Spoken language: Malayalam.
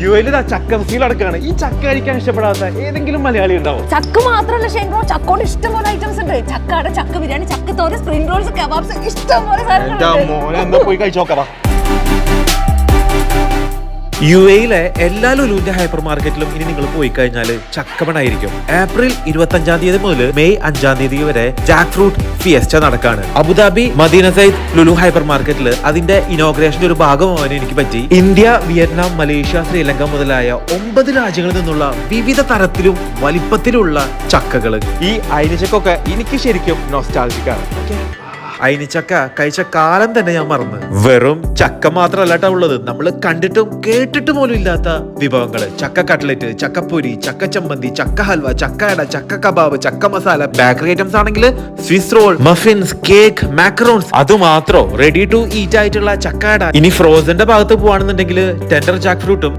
യുഎയിൽ ചക്ക ഫെസ്റ്റിവൽ നടക്കുകയാണ്. ഈ ചക്ക കഴിക്കാൻ ഇഷ്ടപ്പെടാത്ത ഏതെങ്കിലും മലയാളി ഉണ്ടാവും? ചക്ക മാത്രമല്ല ഷെയ്ൻ, ചക്കോട് ഇഷ്ടംപോലെ ഐറ്റംസ് ഉണ്ട്. ചക്കട, ചക്ക ബിരിയാണി, ചക്ക തോരൻ, സ്പ്രിംഗ് റോൾസ്, കബാബ്സ്, ഇഷ്ടംപോലെ സാധനങ്ങളുണ്ട്. പോയി കഴിച്ചോക്കാം. യുഎയിലെ എല്ലാ ലുലുവിന്റെ ഹൈപ്പർ മാർക്കറ്റിലും ഇനി നിങ്ങൾ പോയി കഴിഞ്ഞാൽ ചക്കമണായിരിക്കും. ഏപ്രിൽ 25 മുതൽ മെയ് 5 വരെ ജാക്ക് ഫ്രൂട്ട് ഫിയസ്റ്റ നടക്കാണ്. Abu Dhabi Madina Zayed Lulu hyper മാർക്കറ്റിൽ അതിന്റെ ഇനോഗ്രേഷന്റെ ഒരു ഭാഗമാവാൻ എനിക്ക് പറ്റി. ഇന്ത്യ, വിയറ്റ്നാം, മലേഷ്യ, ശ്രീലങ്ക മുതലായ 9 രാജ്യങ്ങളിൽ നിന്നുള്ള വിവിധ തരത്തിലും വലിപ്പത്തിലുള്ള ചക്കകള്. ഈ അയിനിച്ചക്കൊക്കെ എനിക്ക് ശരിക്കും നൊസ്റ്റാൾജിക്കാണ്. അയിനിച്ചക്ക കഴിച്ച കാലം തന്നെ ഞാൻ മറന്ന്. വെറും ചക്ക മാത്രമല്ല ഉള്ളത്, നമ്മൾ കണ്ടിട്ടും കേട്ടിട്ടും പോലും ഇല്ലാത്ത വിഭവങ്ങള്. ചക്ക കട്ട്ലറ്റ്, ചക്കപ്പൊരി, ചക്ക ചമ്മന്തി, ചക്ക ഹൽവ, ചക്ക അട, ചക്ക കബാബ്, ചക്ക മസാല. ബേക്കറി ഐറ്റംസ് ആണെങ്കിൽ Swiss roll, muffins, cake, macarons. അതുമാത്രോ റെഡി ടു ഈറ്റ് ആയിട്ടുള്ള ചക്ക അട. ഇനി ഫ്രോസന്റെ ഭാഗത്ത് പോവാണെന്നുണ്ടെങ്കിൽ ടെൻഡർ ജാക്ക് ഫ്രൂട്ടും